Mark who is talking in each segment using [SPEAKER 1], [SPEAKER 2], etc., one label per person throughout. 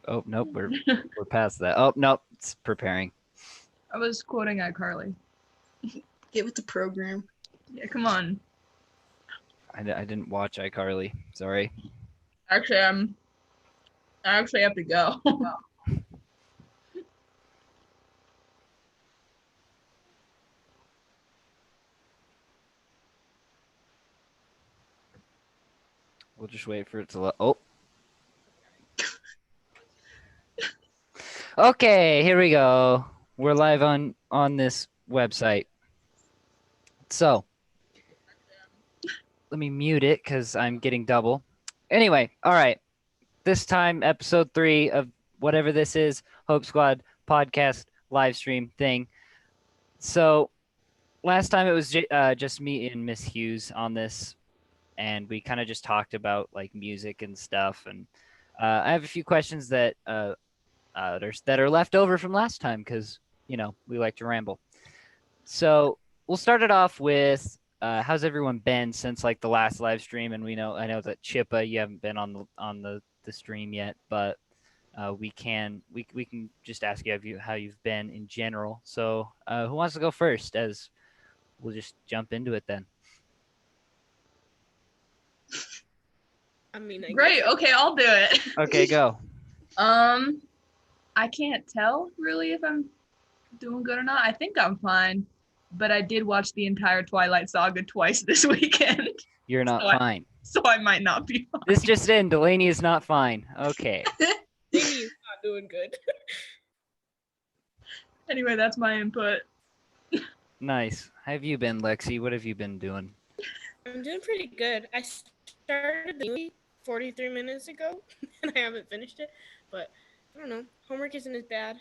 [SPEAKER 1] Oh nope, we're past that. Oh nope, it's preparing.
[SPEAKER 2] I was quoting iCarly.
[SPEAKER 3] Get with the program.
[SPEAKER 2] Yeah, come on.
[SPEAKER 1] I didn't watch iCarly. Sorry.
[SPEAKER 2] Actually, I actually have to go.
[SPEAKER 1] We'll just wait for it to. Oh. Okay, here we go. We're live on this website. So, let me mute it because I'm getting double. Anyway, all right. This time, episode 3 of whatever this is, Hope Squad podcast live stream thing. So, last time it was just me and Miss Hughes on this, and we kind of just talked about like music and stuff. And I have a few questions that that are left over from last time because we like to ramble. So we'll start it off with how's everyone been since like the last live stream? And I know that Chippa, you haven't been on the stream yet, but we can just ask you how you've been in general. So who wants to go first? As we'll just jump into it then.
[SPEAKER 4] I mean,
[SPEAKER 2] Great. Okay, I'll do it.
[SPEAKER 1] Okay, go.
[SPEAKER 2] I can't tell really if I'm doing good or not. I think I'm fine, but I did watch the entire Twilight Saga twice this weekend.
[SPEAKER 1] You're not fine.
[SPEAKER 2] So I might not be fine.
[SPEAKER 1] This just in, Delaney is not fine. Okay.
[SPEAKER 4] Delaney is not doing good.
[SPEAKER 2] Anyway, that's my input.
[SPEAKER 1] Nice. How have you been, Lexi? What have you been doing?
[SPEAKER 4] I'm doing pretty good. I started the movie 43 minutes ago, and I haven't finished it, but I don't know. Homework isn't as bad.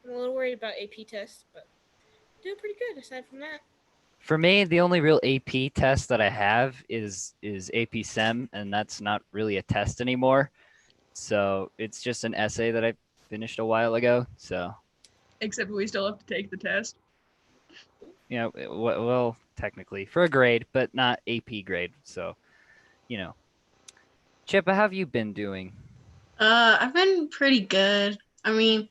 [SPEAKER 4] I'm a little worried about AP tests, but I'm doing pretty good aside from that.
[SPEAKER 1] For me, the only real AP test that I have is AP Sem, and that's not really a test anymore. So it's just an essay that I finished a while ago. So.
[SPEAKER 2] Except we still have to take the test.
[SPEAKER 1] Yeah, well, technically for a grade, but not AP grade. So, Chippa, how have you been doing?
[SPEAKER 3] I've been pretty good. I mean,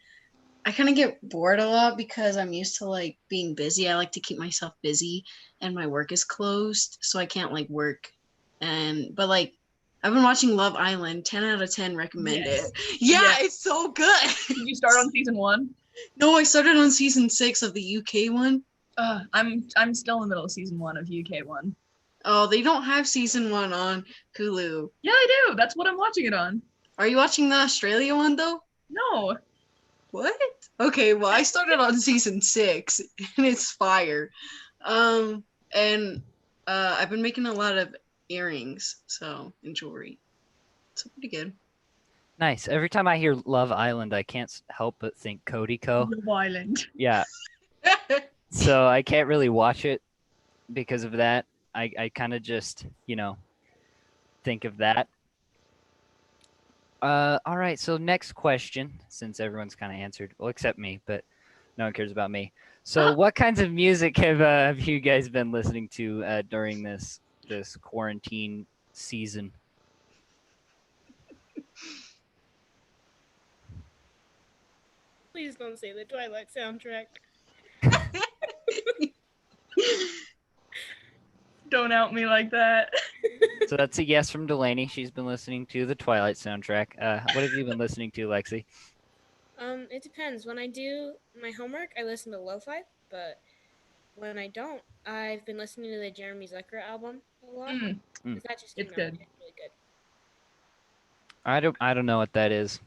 [SPEAKER 3] I kind of get bored a lot because I'm used to like being busy. I like to keep myself busy, and my work is closed, so I can't like work. But like, I've been watching Love Island. 10 out of 10 recommend it. Yeah, it's so good.
[SPEAKER 2] Did you start on season 1?
[SPEAKER 3] No, I started on season 6 of the UK one.
[SPEAKER 2] I'm still in the middle of season 1 of UK one.
[SPEAKER 3] Oh, they don't have season 1 on Hulu.
[SPEAKER 2] Yeah, they do. That's what I'm watching it on.
[SPEAKER 3] Are you watching the Australia one though?
[SPEAKER 2] No.
[SPEAKER 3] What? Okay, well, I started on season 6 and it's fire. I've been making a lot of earrings, and jewelry. So pretty good.
[SPEAKER 1] Nice. Every time I hear Love Island, I can't help but think Cody Co.
[SPEAKER 2] Love Island.
[SPEAKER 1] Yeah. So I can't really watch it because of that. I kind of just, think of that. All right, so next question, since everyone's kind of answered, well, except me, but no one cares about me. So what kinds of music have you guys been listening to during this quarantine season?
[SPEAKER 4] Please don't say the Twilight soundtrack.
[SPEAKER 2] Don't out me like that.
[SPEAKER 1] So that's a yes from Delaney. She's been listening to the Twilight soundtrack. What have you been listening to, Lexi?
[SPEAKER 4] It depends. When I do my homework, I listen to lo-fi, but when I don't, I've been listening to the Jeremy Zucker album a lot. That just came
[SPEAKER 2] It's
[SPEAKER 4] out.
[SPEAKER 2] good.
[SPEAKER 4] It's really good.
[SPEAKER 1] I don't know what that is.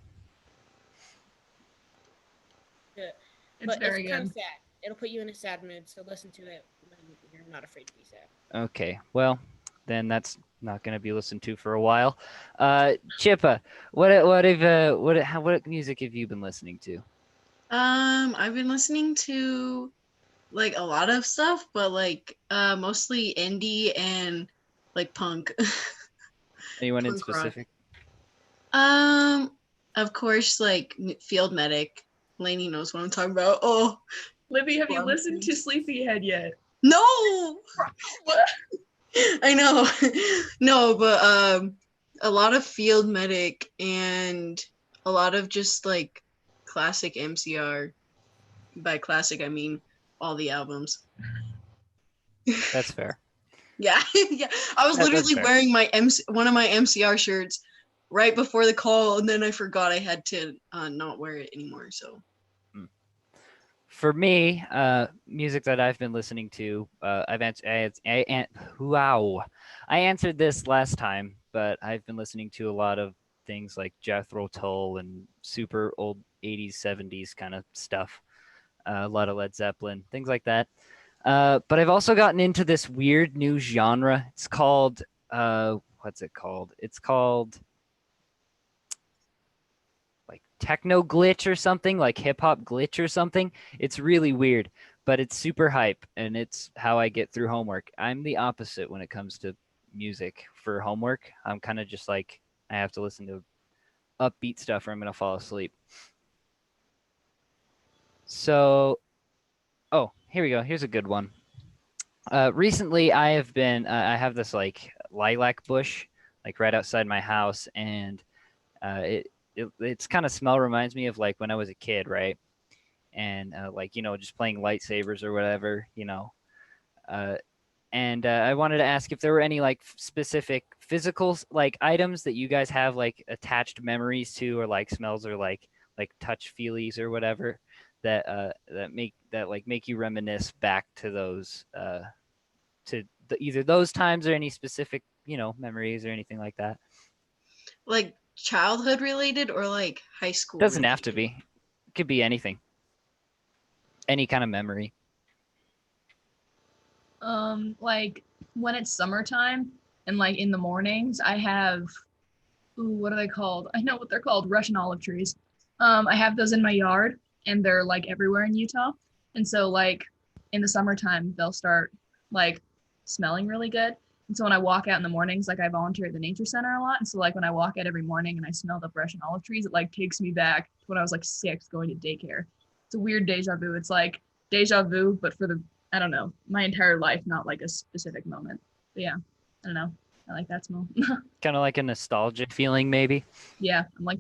[SPEAKER 4] Good.
[SPEAKER 2] It's very
[SPEAKER 4] kind
[SPEAKER 2] good.
[SPEAKER 4] of sad. It'll put you in a sad mood, so listen to it when you're not afraid to be sad.
[SPEAKER 1] Okay, well, then that's not going to be listened to for a while. Chippa, what music have you been listening to?
[SPEAKER 3] I've been listening to like a lot of stuff, but like mostly indie and like punk.
[SPEAKER 1] Anyone in
[SPEAKER 3] Punk rock.
[SPEAKER 1] specific?
[SPEAKER 3] Of course, like Field Medic. Lainey knows what I'm talking about. Oh,
[SPEAKER 2] Libby, have you listened to Sleepyhead yet?
[SPEAKER 3] no.
[SPEAKER 2] What?
[SPEAKER 3] I know. No, but a lot of Field Medic and a lot of just like classic MCR. By classic, I mean all the albums.
[SPEAKER 1] That's fair.
[SPEAKER 3] Yeah, yeah. I was
[SPEAKER 1] That's
[SPEAKER 3] literally
[SPEAKER 1] fair.
[SPEAKER 3] wearing my one of my MCR shirts right before the call, and then I forgot I had to not wear it anymore. So
[SPEAKER 1] For me, music that I've been listening to, I've answered. Wow, I answered this last time, but I've been listening to a lot of things like Jethro Tull and super old '80s, '70s kind of stuff. A lot of Led Zeppelin, things like that. But I've also gotten into this weird new genre. It's called what's it called? It's called like techno glitch or something, like hip hop glitch or something. It's really weird, but it's super hype, and it's how I get through homework. I'm the opposite when it comes to music for homework. I'm kind of just like I have to listen to upbeat stuff or I'm gonna fall asleep. So, oh, here we go. Here's a good one. Recently, I have this like lilac bush like right outside my house, and its kind of smell reminds me of like when I was a kid, right? And like just playing lightsabers or whatever, Uh, and I wanted to ask if there were any like specific physical like items that you guys have like attached memories to, or like smells, or like touch feelies or whatever that like make you reminisce back to those either those times or any specific memories or anything like that.
[SPEAKER 3] like childhood related or like high school
[SPEAKER 1] Doesn't have to
[SPEAKER 3] related?
[SPEAKER 1] be. It could be anything. Any kind of memory.
[SPEAKER 2] Like when it's summertime and like in the mornings, I have, ooh, what are they called? I know what they're called, Russian olive trees. I have those in my yard and they're like everywhere in Utah. And so like in the summertime, they'll start like smelling really good. And so when I walk out in the mornings, like I volunteer at the nature center a lot. And so like when I walk out every morning and I smell the Russian olive trees, it like takes me back to when I was like 6 going to daycare. It's a weird deja vu. It's like deja vu, but for the, I don't know, my entire life, not like a specific moment. But yeah, I don't know. I like that smell.
[SPEAKER 1] Kind of like a nostalgic feeling, maybe.
[SPEAKER 2] Yeah, I'm like,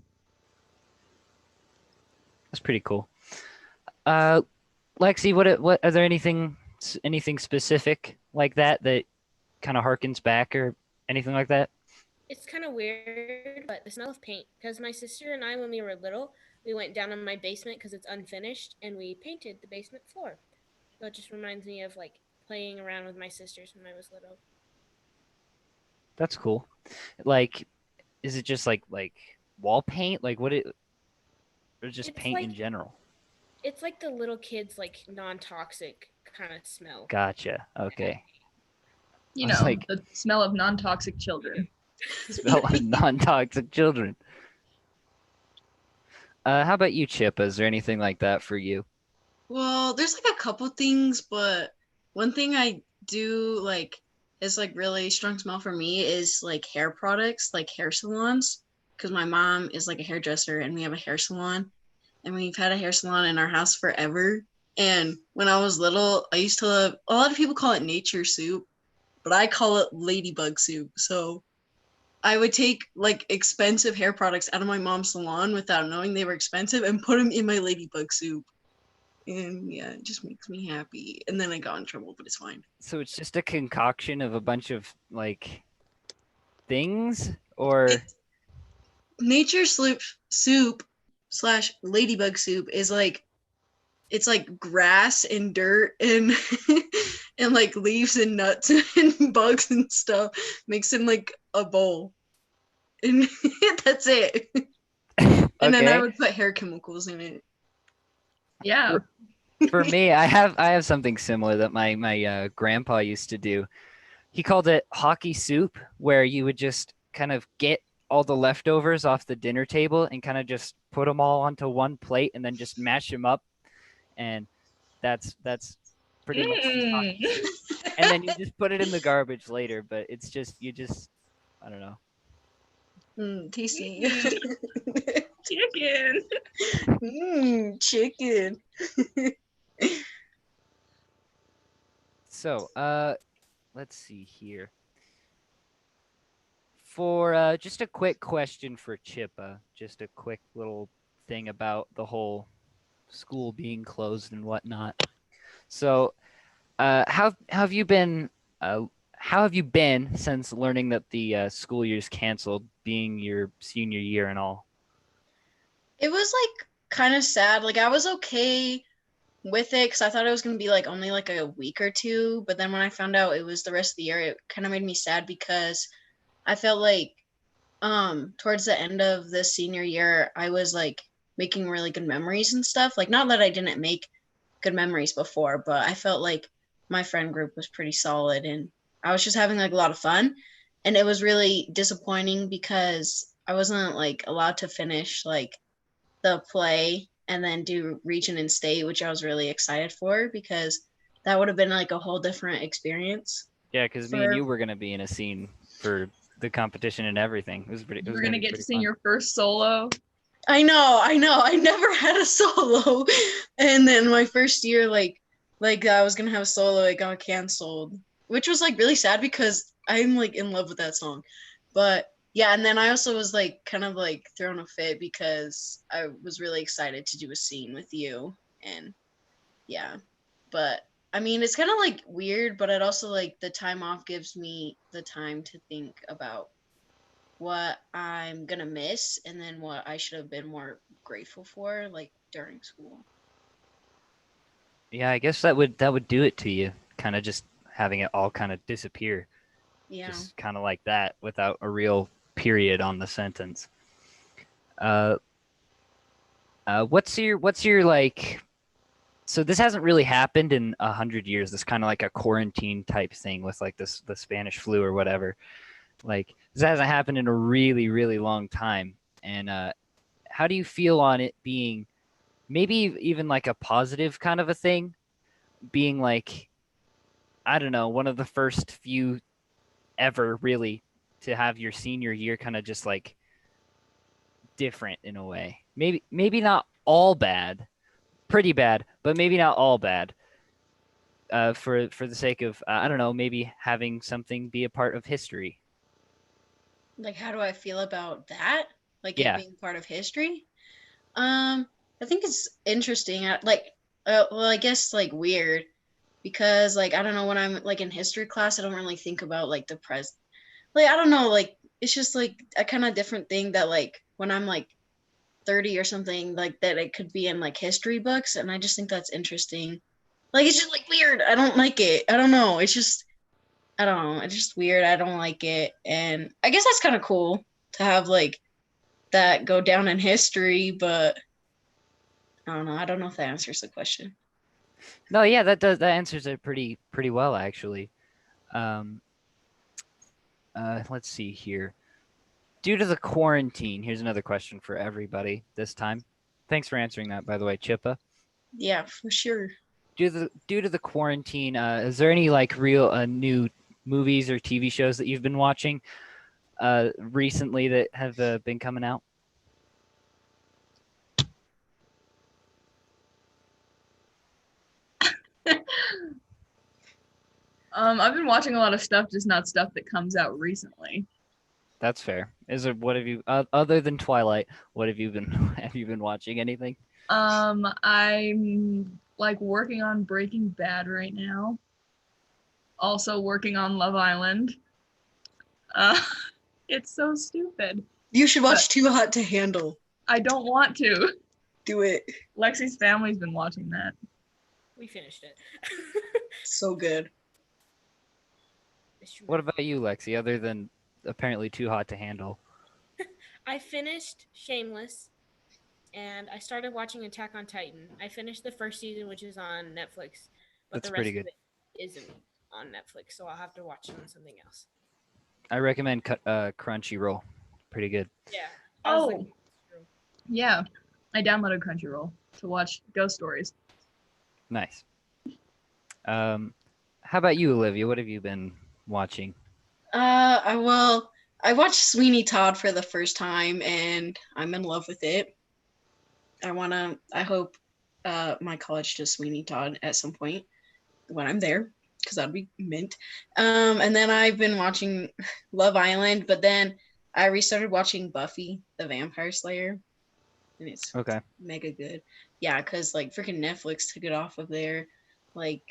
[SPEAKER 1] That's pretty cool. Uh, Lexi, what are there anything specific like that kind of harkens back or anything like that?
[SPEAKER 4] It's kind of weird, but the smell of paint. Because my sister and I, when we were little, we went down in my basement because it's unfinished, and we painted the basement floor. So it just reminds me of like playing around with my sisters when I was little.
[SPEAKER 1] That's cool. Like, is it just like wall paint? Like or just
[SPEAKER 4] It's
[SPEAKER 1] paint
[SPEAKER 4] like
[SPEAKER 1] in general?
[SPEAKER 4] it's like the little kids like non-toxic kind of smell.
[SPEAKER 1] Gotcha. Okay.
[SPEAKER 2] you
[SPEAKER 1] I was
[SPEAKER 2] know,
[SPEAKER 1] like,
[SPEAKER 2] the smell of non-toxic children.
[SPEAKER 1] smell like non-toxic children. How about you, Chip? Is there anything like that for you?
[SPEAKER 3] Well, there's like a couple things, but one thing I do like is like really strong smell for me is like hair products, like hair salons, because my mom is like a hairdresser and we have a hair salon, and we've had a hair salon in our house forever. And when I was little, I used to love, a lot of people call it nature soup, but I call it ladybug soup. So I would take like expensive hair products out of my mom's salon without knowing they were expensive and put them in my ladybug soup. And yeah, it just makes me happy. And then I got in trouble, but it's fine.
[SPEAKER 1] So it's just a concoction of a bunch of like things, or
[SPEAKER 3] Nature soup slash ladybug soup is like, it's like grass and dirt and and like leaves and nuts and bugs and stuff mixed in like a bowl. And that's it. And then I
[SPEAKER 1] okay.
[SPEAKER 3] would put hair chemicals in it.
[SPEAKER 2] Yeah.
[SPEAKER 1] For me, I have something similar that my grandpa used to do. He called it hockey soup, where you would just kind of get all the leftovers off the dinner table and kind of just put them all onto one plate and then just mash them up, and that's pretty much just hockey
[SPEAKER 2] Mm.
[SPEAKER 1] soup. And then you just put it in the garbage later, but it's just I don't know.
[SPEAKER 3] Tasty.
[SPEAKER 2] Chicken.
[SPEAKER 3] Chicken.
[SPEAKER 1] So, let's see here. for just a quick question for Chippa, just a quick little thing about the whole school being closed and whatnot. So, how have you been? How have you been since learning that the school year's canceled, being your senior year and all?
[SPEAKER 3] It was like kind of sad. Like I was okay with it because I thought it was gonna be like only like a week or two, but then when I found out it was the rest of the year, it kind of made me sad because I felt like towards the end of the senior year, I was like making really good memories and stuff. Like not that I didn't make good memories before, but I felt like my friend group was pretty solid and I was just having like a lot of fun. And it was really disappointing because I wasn't like allowed to finish like the play and then do region and state, which I was really excited for because that would have been like a whole different experience.
[SPEAKER 1] Yeah, because me and you were gonna be in a scene for the competition and everything. It was pretty. It was
[SPEAKER 2] We're gonna
[SPEAKER 1] be
[SPEAKER 2] get to
[SPEAKER 1] pretty
[SPEAKER 2] sing
[SPEAKER 1] fun.
[SPEAKER 2] your first solo.
[SPEAKER 3] I know. I never had a solo. And then my first year, like I was gonna have a solo, it got canceled, which was like really sad because I'm like in love with that song. But yeah, and then I also was like kind of like thrown a fit because I was really excited to do a scene with you. And yeah. But I mean it's kind of like weird, but it also like the time off gives me the time to think about what I'm gonna miss and then what I should have been more grateful for, like during school.
[SPEAKER 1] Yeah, I guess that would do it to you. Kind of just having it all kind of disappear,
[SPEAKER 3] Yeah.
[SPEAKER 1] just kind of like that, without a real period on the sentence. Uh, what's your like? So this hasn't really happened in 100 years. This kind of like a quarantine type thing with like the Spanish flu or whatever. Like this hasn't happened in a really really long time. And how do you feel on it being maybe even like a positive kind of a thing, being like, I don't know, one of the first few ever really to have your senior year kind of just like different in a way. Maybe not all bad, pretty bad, but maybe not all bad. For the sake of I don't know, maybe having something be a part of history.
[SPEAKER 3] Like how do I feel about that? Like it
[SPEAKER 1] Yeah,
[SPEAKER 3] being part of history? I think it's interesting. Like well, I guess like weird because like I don't know when I'm like in history class, I don't really think about like the present. Like I don't know, like it's just like a kind of different thing that like when I'm like 30 or something like that it could be in like history books and I just think that's interesting. Like it's just like weird. I don't like it. I don't know. It's just I don't know. It's just weird. I don't like it. And I guess that's kind of cool to have like that go down in history, but I don't know. I don't know if that answers the question.
[SPEAKER 1] no, yeah, that answers it pretty well actually. Um, let's see here. Due to the quarantine, here's another question for everybody this time. Thanks for answering that, by the way, Chippa.
[SPEAKER 3] Yeah, for sure.
[SPEAKER 1] Due to the quarantine, is there any like real new movies or TV shows that you've been watching recently that have been coming out?
[SPEAKER 2] I've been watching a lot of stuff, just not stuff that comes out recently.
[SPEAKER 1] That's fair. Is it what have you other than Twilight? What have you been have you been watching? Anything?
[SPEAKER 2] I'm like working on Breaking Bad right now. Also working on Love Island. Uh, it's so stupid.
[SPEAKER 3] You should watch Too Hot to Handle.
[SPEAKER 2] I don't want to.
[SPEAKER 3] Do it.
[SPEAKER 2] Lexi's family's been watching that.
[SPEAKER 4] We finished it.
[SPEAKER 3] So good.
[SPEAKER 1] What about you, Lexi? Other than apparently Too Hot to Handle.
[SPEAKER 4] I finished Shameless, and I started watching Attack on Titan. I finished the first season, which is on Netflix, but
[SPEAKER 1] That's
[SPEAKER 4] the rest
[SPEAKER 1] pretty
[SPEAKER 4] of
[SPEAKER 1] good.
[SPEAKER 4] it isn't on Netflix, so I'll have to watch it on something else.
[SPEAKER 1] I recommend Crunchyroll. Pretty good.
[SPEAKER 4] Yeah.
[SPEAKER 2] Oh. Yeah, I downloaded Crunchyroll to watch Ghost Stories.
[SPEAKER 1] Nice. How about you, Olivia? What have you been watching?
[SPEAKER 3] I watched Sweeney Todd for the first time and I'm in love with it. I hope my college does Sweeney Todd at some point when I'm there, because that'd be mint. And then I've been watching Love Island, but then I restarted watching Buffy the Vampire Slayer, and it's
[SPEAKER 1] Okay.
[SPEAKER 3] mega good. Yeah, because like freaking Netflix took it off of there like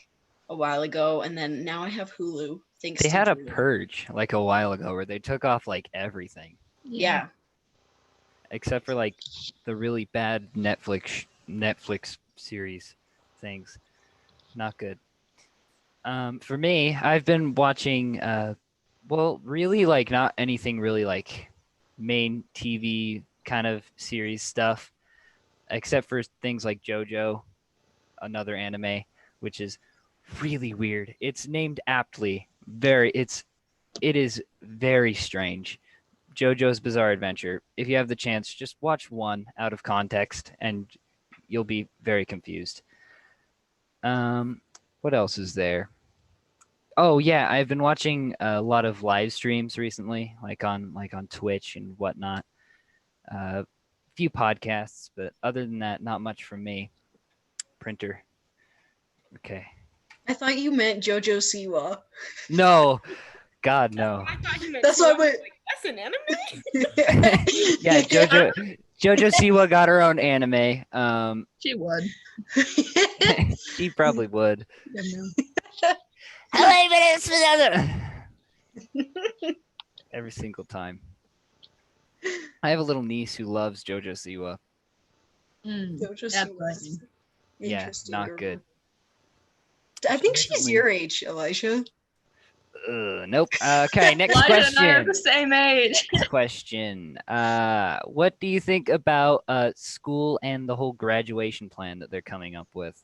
[SPEAKER 3] a while ago, and then now I have Hulu. Thanks
[SPEAKER 1] They
[SPEAKER 3] to
[SPEAKER 1] had a
[SPEAKER 3] Hulu.
[SPEAKER 1] purge like a while ago where they took off like everything
[SPEAKER 3] Yeah.
[SPEAKER 1] except for like the really bad Netflix series things. Not good. For me, I've been watching well, really like not anything really like main TV kind of series stuff, except for things like JoJo, another anime, which is really weird. It's named aptly. It is very strange. JoJo's Bizarre Adventure. If you have the chance, just watch one out of context and you'll be very confused. What else is there? Oh yeah, I've been watching a lot of live streams recently, like on Twitch and whatnot. A few podcasts, but other than that, not much from me. Printer. Okay.
[SPEAKER 3] I thought you meant JoJo Siwa.
[SPEAKER 1] No, God no.
[SPEAKER 4] I thought you meant
[SPEAKER 3] That's
[SPEAKER 4] two.
[SPEAKER 3] why
[SPEAKER 4] I was
[SPEAKER 3] I
[SPEAKER 4] like, that's an anime?
[SPEAKER 1] Yeah, JoJo Siwa got her own anime.
[SPEAKER 2] She would.
[SPEAKER 1] She probably would.
[SPEAKER 2] Yeah, no.
[SPEAKER 1] Every single time. I have a little niece who loves JoJo Siwa.
[SPEAKER 3] JoJo
[SPEAKER 2] That's
[SPEAKER 3] Siwa.
[SPEAKER 2] funny.
[SPEAKER 1] Yeah,
[SPEAKER 3] Interesting
[SPEAKER 1] not
[SPEAKER 3] to
[SPEAKER 1] good.
[SPEAKER 3] remember. I think she's
[SPEAKER 1] Definitely.
[SPEAKER 3] your age, Elisha.
[SPEAKER 1] Nope. Okay, next
[SPEAKER 2] Elijah and I are
[SPEAKER 1] question.
[SPEAKER 2] the same age.
[SPEAKER 1] Next question. What do you think about school and the whole graduation plan that they're coming up with?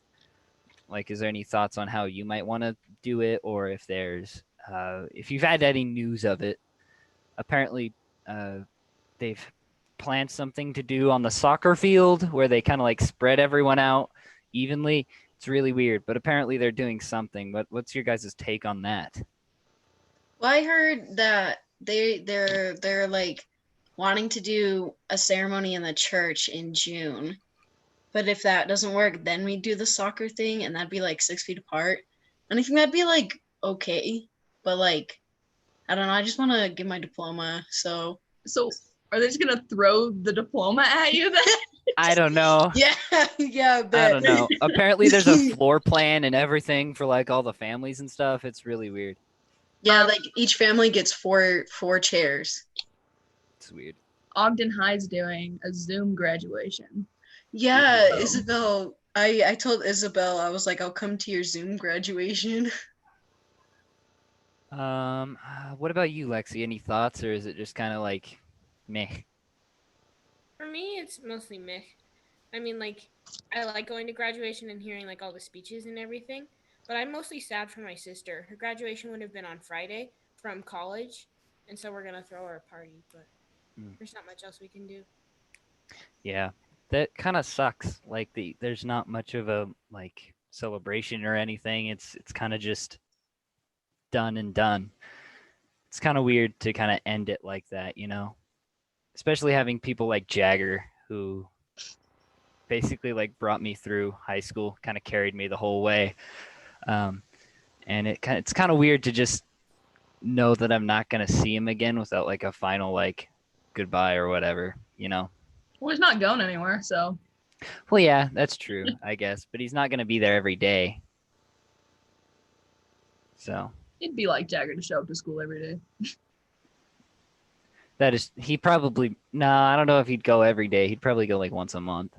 [SPEAKER 1] Like, is there any thoughts on how you might want to do it, or if there's, if you've had any news of it? Apparently, they've planned something to do on the soccer field where they kind of like spread everyone out evenly. It's really weird, but apparently they're doing something. What's your guys' take on that?
[SPEAKER 3] Well, I heard that they're like wanting to do a ceremony in the church in June. But if that doesn't work, then we do the soccer thing, and that'd be like 6 feet apart. And I think that'd be like okay. But like, I don't know. I just want to get my diploma. So
[SPEAKER 2] So are they just gonna throw the diploma at you then?
[SPEAKER 1] I don't know.
[SPEAKER 3] yeah, yeah.
[SPEAKER 1] I
[SPEAKER 3] Bet.
[SPEAKER 1] don't know. Apparently there's a floor plan and everything for like all the families and stuff. It's really weird.
[SPEAKER 3] Yeah, like each family gets four chairs.
[SPEAKER 1] It's weird.
[SPEAKER 2] Ogden High's doing a Zoom graduation.
[SPEAKER 3] Yeah,
[SPEAKER 2] Oh.
[SPEAKER 3] Isabel. I told Isabel, I was like, I'll come to your Zoom graduation.
[SPEAKER 1] What about you, Lexi? Any thoughts, or is it just kind of like meh?
[SPEAKER 4] For me, it's mostly meh. I mean, like, I like going to graduation and hearing, like, all the speeches and everything. But I'm mostly sad for my sister. Her graduation would have been on Friday from college. And so we're going to throw her a party. But there's not much else we can do.
[SPEAKER 1] Yeah, that kind of sucks. Like there's not much of a like celebration or anything. It's kind of just done and done. It's kind of weird to kind of end it like that, you know? Especially having people like Jagger who basically like brought me through high school, kind of carried me the whole way. And it's kind of weird to just know that I'm not going to see him again without like a final like goodbye or whatever, you know?
[SPEAKER 2] Well, he's not going anywhere, so
[SPEAKER 1] Well, yeah, that's true, I guess, but he's not going to be there every day. So
[SPEAKER 2] it'd be like Jagger to show up to school every day.
[SPEAKER 1] that is, he probably, I don't know if he'd go every day. He'd probably go like once a month.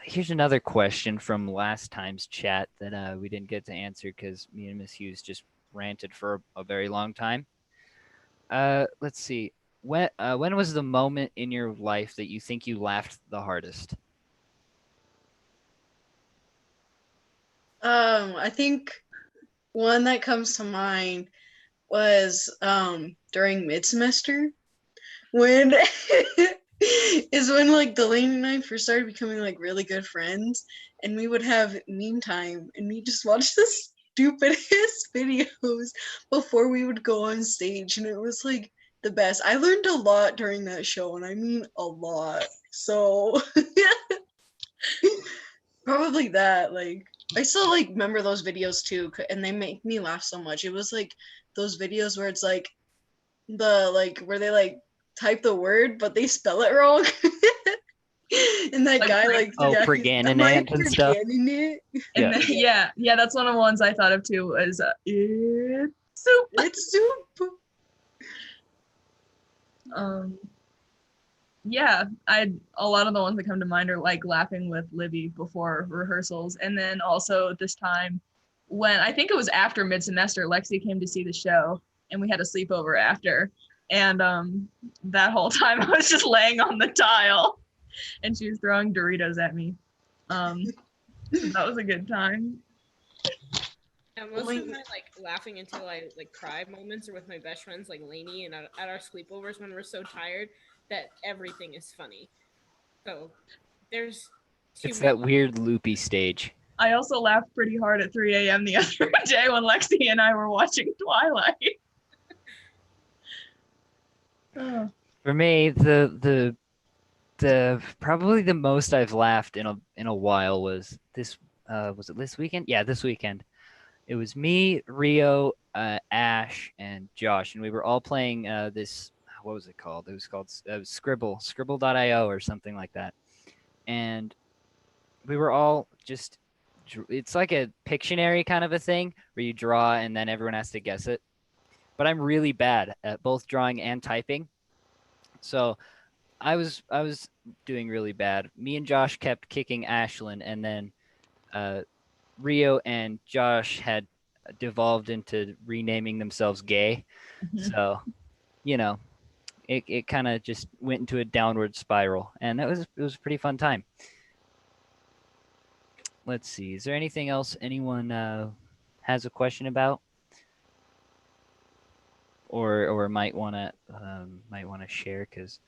[SPEAKER 1] Here's another question from last time's chat that we didn't get to answer because me and Miss Hughes just ranted for a very long time. Let's see. When was the moment in your life that you think you laughed the hardest?
[SPEAKER 3] I think one that comes to mind was during mid-semester when is when like Delaney and I first started becoming like really good friends, and we would have meme time and we just watch the stupidest videos before we would go on stage, and it was like the best. I learned a lot during that show, and I mean a lot. So probably that. Like I still like remember those videos too, and they make me laugh so much. It was like those videos where it's like the like where they like type the word but they spell it wrong. And that
[SPEAKER 2] Like
[SPEAKER 3] guy
[SPEAKER 2] Prig-
[SPEAKER 3] like
[SPEAKER 1] Oh,
[SPEAKER 3] yeah,
[SPEAKER 1] Priganant
[SPEAKER 3] am I
[SPEAKER 1] and stuff.
[SPEAKER 3] forgetting it?
[SPEAKER 2] And
[SPEAKER 1] Yeah.
[SPEAKER 2] then, yeah, that's one of the ones I thought of too. Is it's soup.
[SPEAKER 3] It's soup.
[SPEAKER 2] Yeah, a lot of the ones that come to mind are like laughing with Libby before rehearsals, and then also this time when I think it was after mid semester, Lexi came to see the show, and we had a sleepover after, and that whole time I was just laying on the tile, and she was throwing Doritos at me. So that was a good time.
[SPEAKER 4] Yeah,
[SPEAKER 3] Oh
[SPEAKER 4] most
[SPEAKER 3] my
[SPEAKER 4] of my like laughing until I like cry moments are with my best friends like Lainey and at our sleepovers when we're so tired that everything is funny. So there's too
[SPEAKER 1] It's
[SPEAKER 4] many.
[SPEAKER 1] that weird loopy stage.
[SPEAKER 2] I also laughed pretty hard at 3 a.m. the other day when Lexi and I were watching Twilight. Oh.
[SPEAKER 1] For me, the probably the most I've laughed in a while was it this weekend? Yeah, this weekend. It was me, Rio, Ash, and Josh, and we were all playing this. What was it called? It was called Scribble.io or something like that. And we were all just. It's like a Pictionary kind of a thing where you draw and then everyone has to guess it. But I'm really bad at both drawing and typing, so I was doing really bad. Me and Josh kept kicking Ashlyn, and then uh, Rio and Josh had devolved into renaming themselves gay. So, you know, it kind of just went into a downward spiral, and it was a pretty fun time. Let's see. Is there anything else anyone has a question about, or might want to share? Because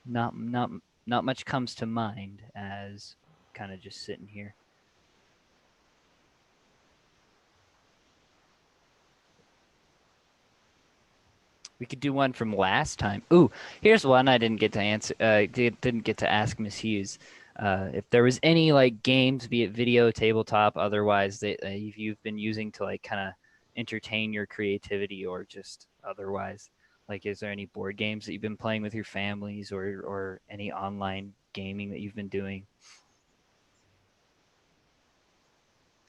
[SPEAKER 1] not much comes to mind as kind of just sitting here. We could do one from last time. Ooh, here's one I didn't get to answer. Didn't get to ask Miss Hughes. If there was any like games, be it video, tabletop, otherwise that you've been using to like kind of entertain your creativity or just otherwise. Like, is there any board games that you've been playing with your families or any online gaming that you've been doing?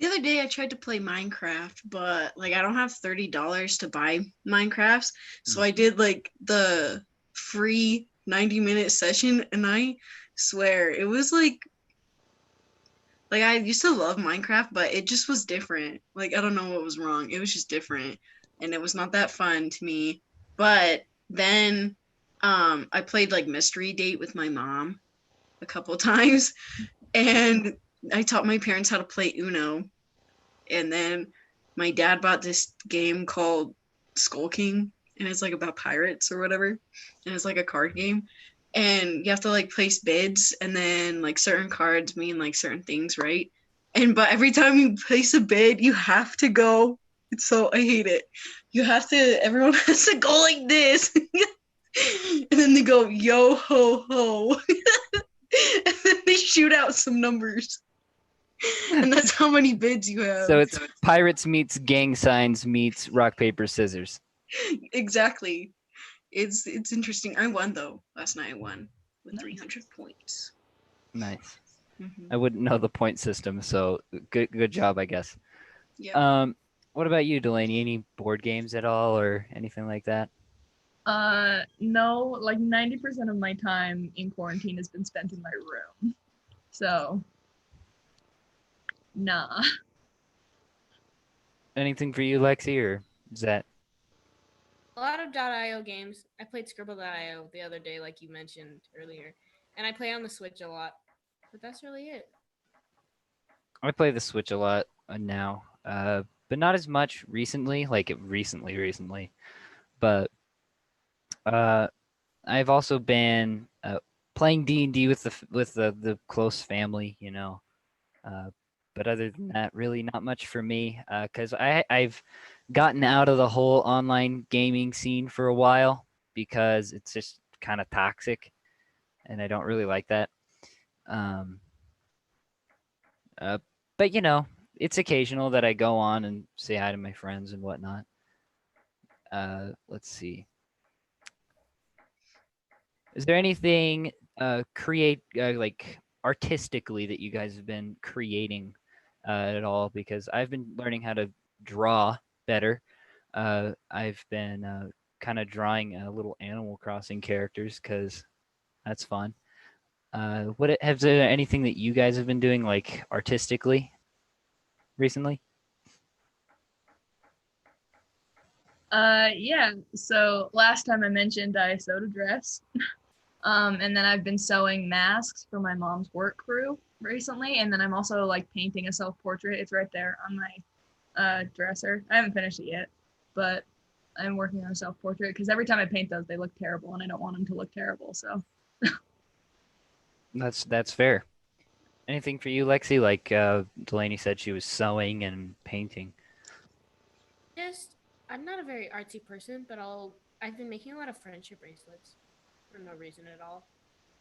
[SPEAKER 3] The other day I tried to play Minecraft, but like I don't have $30 to buy Minecrafts. So I did like the free 90-minute session and I swear it was like I used to love Minecraft, but it just was different. Like I don't know what was wrong. It was just different and it was not that fun to me. But then I played like Mystery Date with my mom a couple times and I taught my parents how to play Uno. And then my dad bought this game called Skull King, and it's like about pirates or whatever. And it's like a card game. And you have to like place bids, and then like certain cards mean like certain things, right? And but every time you place a bid, you have to go. It's so I hate it. You have to, everyone has to go like this. And then they go, yo ho ho. And then they shoot out some numbers. And that's how many bids you have.
[SPEAKER 1] So it's Pirates meets Gang Signs meets Rock Paper Scissors.
[SPEAKER 3] Exactly. It's interesting. I won though. Last night I won with 300 points.
[SPEAKER 1] Nice.
[SPEAKER 3] Mm-hmm.
[SPEAKER 1] I wouldn't know the point system, so good job, I guess.
[SPEAKER 3] Yeah.
[SPEAKER 1] What about you, Delaney? Any board games at all or anything like that?
[SPEAKER 2] No, like 90% of my time in quarantine has been spent in my room. So, nah.
[SPEAKER 1] Anything for you, Lexi, or is that
[SPEAKER 4] A lot of .io games. I played Scribble.io the other day, like you mentioned earlier, and I play on the Switch a lot. But that's really it.
[SPEAKER 1] I play the Switch a lot now, but not as much recently. Like recently, but uh, I've also been playing D&D with the close family, you know. Uh, but other than that, really not much for me because I've gotten out of the whole online gaming scene for a while because it's just kind of toxic, and I don't really like that. Um, uh, but you know, it's occasional that I go on and say hi to my friends and whatnot. let's see. Is there anything create like artistically that you guys have been creating at all? Because I've been learning how to draw better. I've been kind of drawing little Animal Crossing characters because that's fun. Has there anything that you guys have been doing like artistically recently?
[SPEAKER 2] Yeah. So last time I mentioned I sewed a dress. And then I've been sewing masks for my mom's work crew recently. And then I'm also like painting a self-portrait. It's right there on my dresser. I haven't finished it yet, but I'm working on a self-portrait because every time I paint those, they look terrible and I don't want them to look terrible. So
[SPEAKER 1] That's fair. Anything for you, Lexi? Like Delaney said, she was sewing and painting.
[SPEAKER 4] Just, I'm not a very artsy person, but I've been making a lot of friendship bracelets for no reason at all.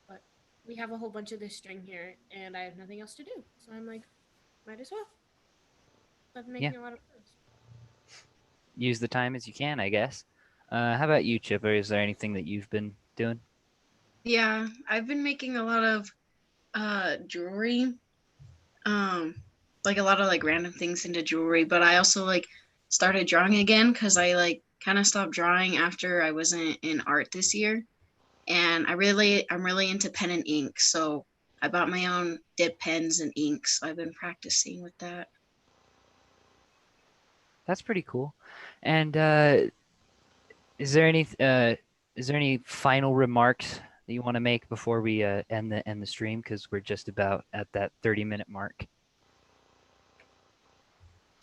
[SPEAKER 4] But we have a whole bunch of this string here, and I have nothing else to do, so I'm like, might as well. So I've been making a lot of those.
[SPEAKER 1] Use the time as you can, I guess. How about you, Chipper? Is there anything that you've been doing?
[SPEAKER 3] Yeah, I've been making a lot of jewelry. Like a lot of like random things into jewelry, but I also like started drawing again because I like kind of stopped drawing after I wasn't in art this year. And I'm really into pen and ink. So I bought my own dip pens and inks. I've been practicing with that.
[SPEAKER 1] That's pretty cool. And is there any final remarks that you want to make before we end the stream? Because we're just about at that 30-minute mark.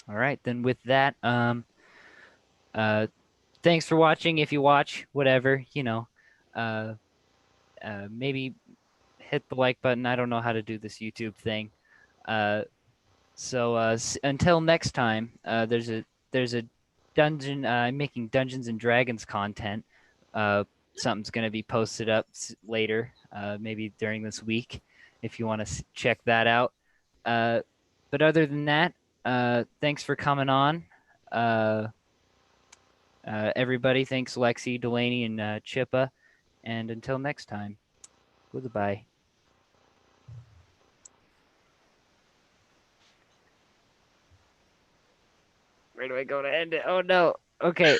[SPEAKER 1] All right, then with that, thanks for watching. If you watch, whatever, uh, maybe hit the like button. I don't know how to do this YouTube thing. So until next time, there's a dungeon. I'm making Dungeons and Dragons content. Something's gonna be posted up later, maybe during this week, if you want to check that out. But other than that, thanks for coming on. Everybody, thanks Lexi, Delaney, and Chippa. And until next time, goodbye. Where do I go to end it? Oh no. Okay.